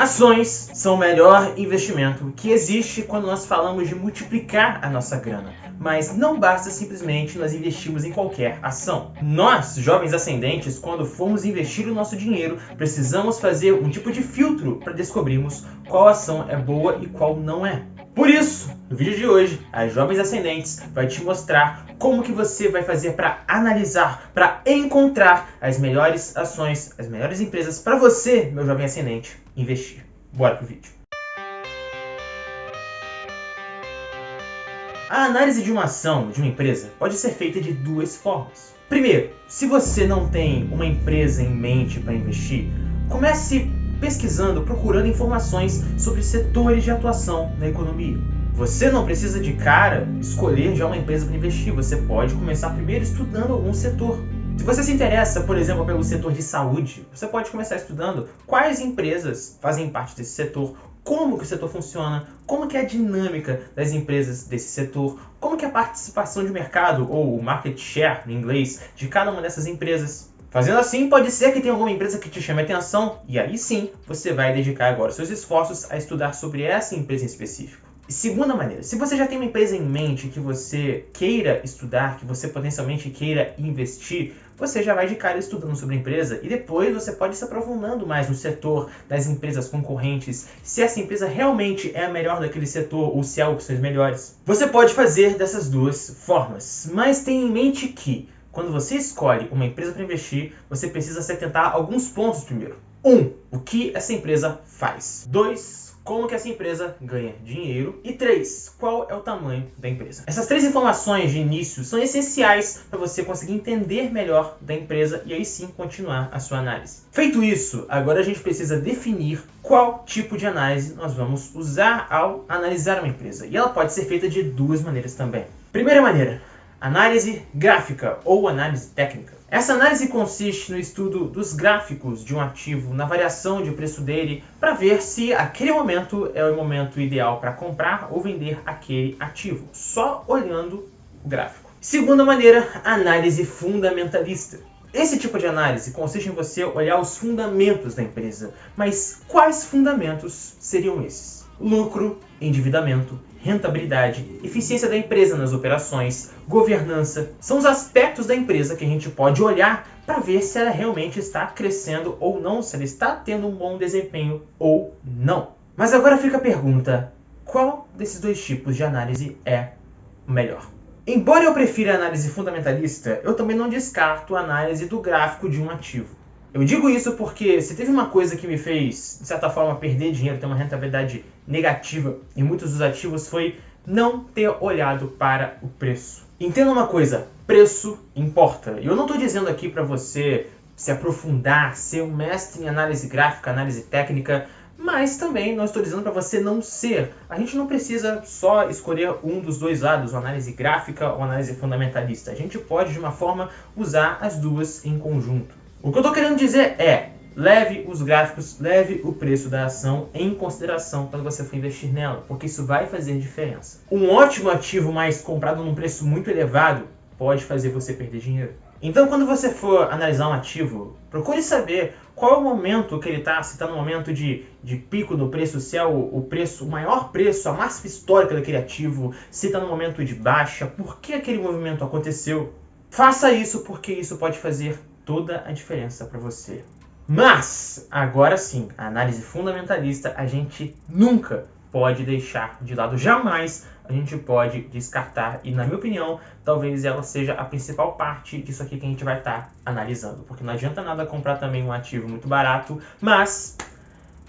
Ações são o melhor investimento que existe quando nós falamos de multiplicar a nossa grana. Mas não basta simplesmente nós investirmos em qualquer ação. Nós, jovens ascendentes, quando formos investir o nosso dinheiro, precisamos fazer um tipo de filtro para descobrirmos qual ação é boa e qual não é. Por isso, no vídeo de hoje, a Jovens Ascendentes vai te mostrar como que você vai fazer para analisar, para encontrar as melhores ações, as melhores empresas para você, meu jovem ascendente, investir. Bora pro vídeo. A análise de uma ação, de uma empresa, pode ser feita de duas formas. Primeiro, se você não tem uma empresa em mente para investir, comece pesquisando, procurando informações sobre setores de atuação na economia. Você não precisa de cara escolher já uma empresa para investir, você pode começar primeiro estudando algum setor. Se você se interessa, por exemplo, pelo setor de saúde, você pode começar estudando quais empresas fazem parte desse setor, como que o setor funciona, como que é a dinâmica das empresas desse setor, como que é a participação de mercado, ou market share, em inglês, de cada uma dessas empresas. Fazendo assim, pode ser que tenha alguma empresa que te chame a atenção, e aí sim, você vai dedicar agora seus esforços a estudar sobre essa empresa em específico. Segunda maneira, se você já tem uma empresa em mente que você queira estudar, que você potencialmente queira investir, você já vai de cara estudando sobre a empresa e depois você pode se aprofundando mais no setor das empresas concorrentes, se essa empresa realmente é a melhor daquele setor ou se há opções melhores. Você pode fazer dessas duas formas, mas tenha em mente que quando você escolhe uma empresa para investir, você precisa se atentar a alguns pontos primeiro. 1. O que essa empresa faz? 2. Como que essa empresa ganha dinheiro? E 3. Qual é o tamanho da empresa? Essas 3 informações de início são essenciais para você conseguir entender melhor da empresa e aí sim continuar a sua análise. Feito isso, agora a gente precisa definir qual tipo de análise nós vamos usar ao analisar uma empresa. E ela pode ser feita de duas maneiras também. Primeira maneira, análise gráfica ou análise técnica. Essa análise consiste no estudo dos gráficos de um ativo, na variação de preço dele, para ver se aquele momento é o momento ideal para comprar ou vender aquele ativo, só olhando o gráfico. Segunda maneira, análise fundamentalista. Esse tipo de análise consiste em você olhar os fundamentos da empresa. Mas quais fundamentos seriam esses? Lucro, endividamento, rentabilidade, eficiência da empresa nas operações, governança, são os aspectos da empresa que a gente pode olhar para ver se ela realmente está crescendo ou não, se ela está tendo um bom desempenho ou não. Mas agora fica a pergunta, qual desses dois tipos de análise é o melhor? Embora eu prefira a análise fundamentalista, eu também não descarto a análise do gráfico de um ativo. Eu digo isso porque se teve uma coisa que me fez, de certa forma, perder dinheiro, ter uma rentabilidade negativa em muitos dos ativos, foi não ter olhado para o preço. Entenda uma coisa, preço importa. E eu não estou dizendo aqui para você se aprofundar, ser um mestre em análise gráfica, análise técnica, mas também não estou dizendo para você não ser. A gente não precisa só escolher um dos dois lados, análise gráfica ou análise fundamentalista. A gente pode, de uma forma, usar as duas em conjunto. O que eu estou querendo dizer é, leve os gráficos, leve o preço da ação em consideração quando você for investir nela, porque isso vai fazer diferença. Um ótimo ativo, mas comprado num preço muito elevado, pode fazer você perder dinheiro. Então, quando você for analisar um ativo, procure saber qual é o momento que ele está, se está no momento de pico no preço, se é o maior preço, a máxima histórica daquele ativo, se está no momento de baixa, por que aquele movimento aconteceu. Faça isso porque isso pode fazer toda a diferença para você. Mas, agora sim, a análise fundamentalista a gente nunca pode deixar de lado, jamais a gente pode descartar. E na minha opinião, talvez ela seja a principal parte disso aqui que a gente vai estar analisando. Porque não adianta nada comprar também um ativo muito barato, mas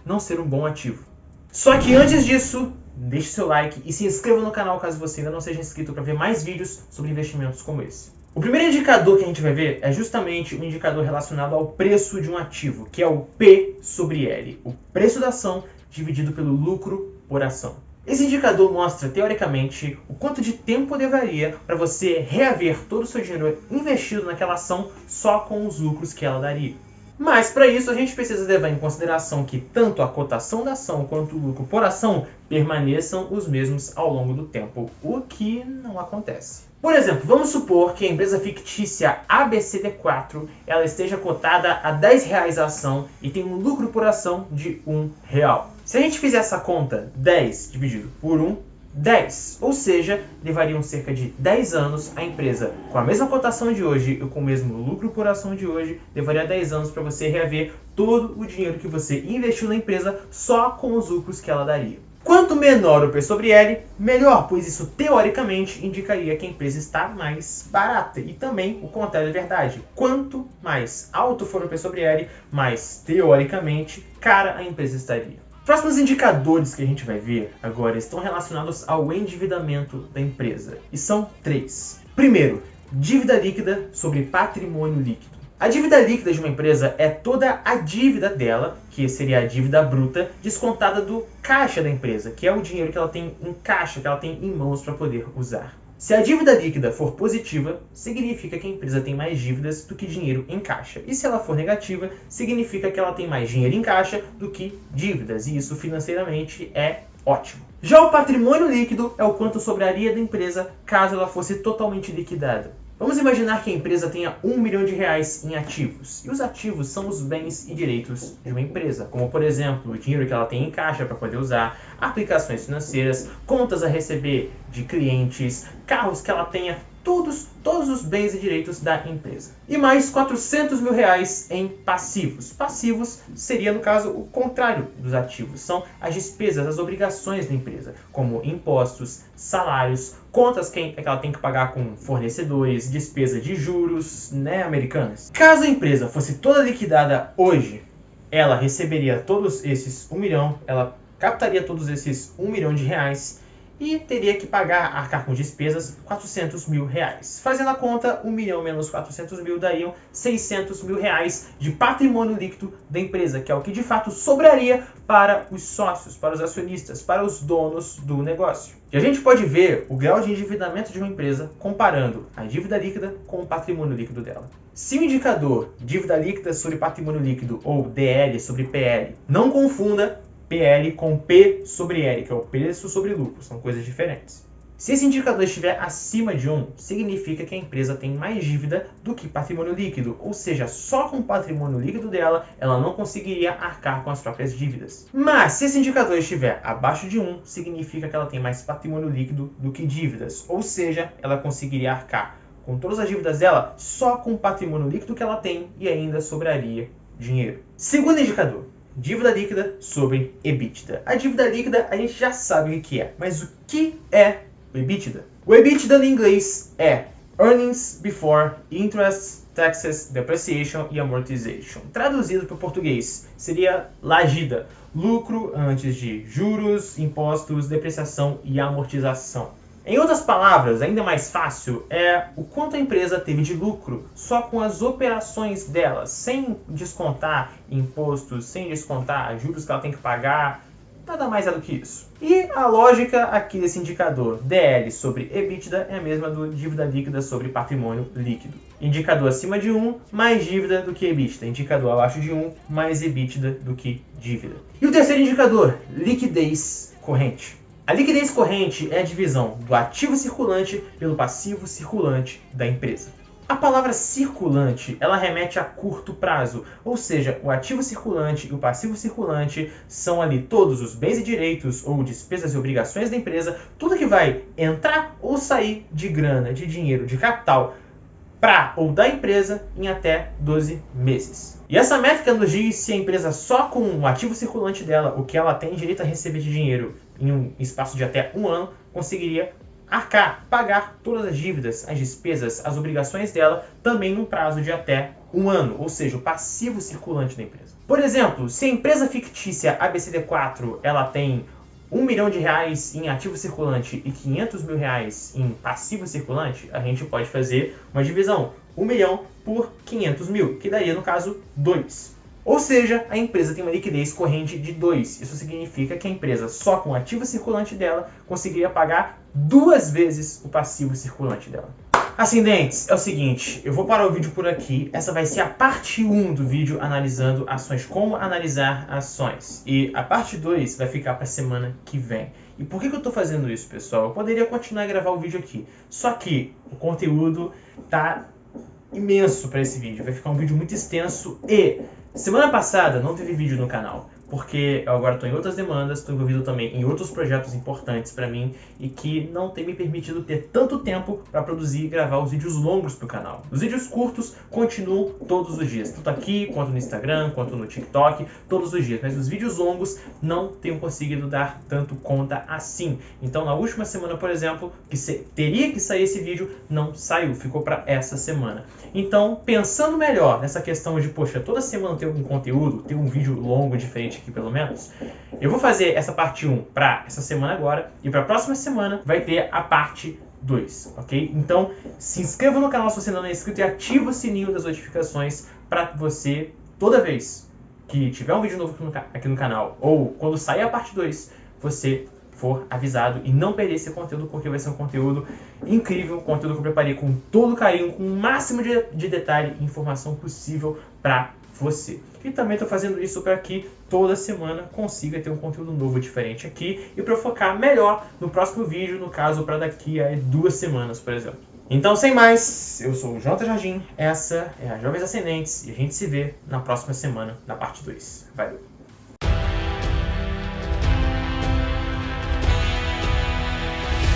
não ser um bom ativo. Só que antes disso, deixe seu like e se inscreva no canal caso você ainda não seja inscrito para ver mais vídeos sobre investimentos como esse. O primeiro indicador que a gente vai ver é justamente um indicador relacionado ao preço de um ativo, que é o P sobre L, o preço da ação dividido pelo lucro por ação. Esse indicador mostra, teoricamente, o quanto de tempo levaria para você reaver todo o seu dinheiro investido naquela ação só com os lucros que ela daria. Mas para isso a gente precisa levar em consideração que tanto a cotação da ação quanto o lucro por ação permaneçam os mesmos ao longo do tempo, o que não acontece. Por exemplo, vamos supor que a empresa fictícia ABCD4 ela esteja cotada a R$10 a ação e tem um lucro por ação de R$1. Se a gente fizer essa conta, 10 dividido por 1, 10. Ou seja, levariam cerca de 10 anos a empresa, com a mesma cotação de hoje e com o mesmo lucro por ação de hoje, levaria 10 anos para você reaver todo o dinheiro que você investiu na empresa só com os lucros que ela daria. Quanto menor o P sobre L, melhor, pois isso teoricamente indicaria que a empresa está mais barata. E também o contrário é verdade. Quanto mais alto for o P sobre L, mais teoricamente cara a empresa estaria. Próximos indicadores que a gente vai ver agora estão relacionados ao endividamento da empresa. E são 3. Primeiro, dívida líquida sobre patrimônio líquido. A dívida líquida de uma empresa é toda a dívida dela, que seria a dívida bruta, descontada do caixa da empresa, que é o dinheiro que ela tem em caixa, que ela tem em mãos para poder usar. Se a dívida líquida for positiva, significa que a empresa tem mais dívidas do que dinheiro em caixa. E se ela for negativa, significa que ela tem mais dinheiro em caixa do que dívidas. E isso financeiramente é ótimo. Já o patrimônio líquido é o quanto sobraria da empresa caso ela fosse totalmente liquidada. Vamos imaginar que a empresa tenha R$1 milhão em ativos. E os ativos são os bens e direitos de uma empresa, como por exemplo, o dinheiro que ela tem em caixa para poder usar, aplicações financeiras, contas a receber de clientes, carros que ela tenha, todos os bens e direitos da empresa. E mais R$400 mil em passivos. Passivos seria, no caso, o contrário dos ativos. São as despesas, as obrigações da empresa, como impostos, salários, contas que ela tem que pagar com fornecedores, despesa de juros, americanas. Caso a empresa fosse toda liquidada hoje, ela receberia todos esses 1 milhão, ela captaria todos esses 1 milhão de reais e teria que arcar com despesas R$400 mil. Fazendo a conta, 1 milhão menos 400 mil dariam R$600 mil de patrimônio líquido da empresa, que é o que de fato sobraria para os sócios, para os acionistas, para os donos do negócio. E a gente pode ver o grau de endividamento de uma empresa comparando a dívida líquida com o patrimônio líquido dela. Se o indicador dívida líquida sobre patrimônio líquido ou DL sobre PL, não confunda PL com P sobre L, que é o preço sobre lucro, são coisas diferentes. Se esse indicador estiver acima de 1, significa que a empresa tem mais dívida do que patrimônio líquido, ou seja, só com o patrimônio líquido dela, ela não conseguiria arcar com as próprias dívidas. Mas se esse indicador estiver abaixo de 1, significa que ela tem mais patrimônio líquido do que dívidas, ou seja, ela conseguiria arcar com todas as dívidas dela só com o patrimônio líquido que ela tem e ainda sobraria dinheiro. Segundo indicador, dívida líquida sobre EBITDA. A dívida líquida a gente já sabe o que é, mas o que é o EBITDA? O EBITDA no inglês é Earnings Before Interest, Taxes, Depreciation e Amortization. Traduzido para o português, seria LAGIDA, lucro antes de juros, impostos, depreciação e amortização. Em outras palavras, ainda mais fácil, é o quanto a empresa teve de lucro só com as operações dela, sem descontar impostos, sem descontar juros que ela tem que pagar, nada mais é do que isso. E a lógica aqui desse indicador DL sobre EBITDA é a mesma do dívida líquida sobre patrimônio líquido. Indicador acima de 1, mais dívida do que EBITDA. Indicador abaixo de 1, mais EBITDA do que dívida. E o terceiro indicador, liquidez corrente. A liquidez corrente é a divisão do ativo circulante pelo passivo circulante da empresa. A palavra circulante, ela remete a curto prazo, ou seja, o ativo circulante e o passivo circulante são ali todos os bens e direitos ou despesas e obrigações da empresa, tudo que vai entrar ou sair de grana, de dinheiro, de capital para ou da empresa em até 12 meses. E essa métrica nos diz se a empresa só com o ativo circulante dela, o que ela tem direito a receber de dinheiro em um espaço de até 1 ano, conseguiria arcar, pagar todas as dívidas, as despesas, as obrigações dela, também num prazo de até 1 ano, ou seja, o passivo circulante da empresa. Por exemplo, se a empresa fictícia ABCD4 ela tem R$1 milhão em ativo circulante e R$500 mil em passivo circulante, a gente pode fazer uma divisão, 1 milhão por 500 mil, que daria, no caso, 2. Ou seja, a empresa tem uma liquidez corrente de 2. Isso significa que a empresa, só com o ativo circulante dela, conseguiria pagar 2 vezes o passivo circulante dela. Ascendentes, é o seguinte, eu vou parar o vídeo por aqui. Essa vai ser a parte 1 do vídeo analisando ações, como analisar ações. E a parte 2 vai ficar para a semana que vem. E por que eu estou fazendo isso, pessoal? Eu poderia continuar a gravar o vídeo aqui, só que o conteúdo tá imenso para esse vídeo, vai ficar um vídeo muito extenso e semana passada não teve vídeo no canal, porque eu agora estou em outras demandas, estou envolvido também em outros projetos importantes para mim e que não tem me permitido ter tanto tempo para produzir e gravar os vídeos longos para o canal. Os vídeos curtos continuam todos os dias, tanto aqui, quanto no Instagram, quanto no TikTok, todos os dias, mas os vídeos longos não tenho conseguido dar tanto conta assim. Então na última semana, por exemplo, que teria que sair esse vídeo, não saiu, ficou para essa semana. Então, pensando melhor nessa questão de, poxa, toda semana ter algum conteúdo, ter um vídeo longo diferente aqui pelo menos, eu vou fazer essa parte 1 para essa semana agora e para a próxima semana vai ter a parte 2, ok? Então, se inscreva no canal se você não é inscrito e ativa o sininho das notificações para você, toda vez que tiver um vídeo novo aqui no canal ou quando sair a parte 2, você for avisado e não perder esse conteúdo, porque vai ser um conteúdo incrível, um conteúdo que eu preparei com todo carinho, com o máximo de detalhe e informação possível para você. E também estou fazendo isso para que toda semana consiga ter um conteúdo novo diferente aqui e para focar melhor no próximo vídeo, no caso para daqui a 2 semanas, por exemplo. Então, sem mais, eu sou o Jonathan Jardim, essa é a Jovens Ascendentes e a gente se vê na próxima semana, na parte 2. Valeu!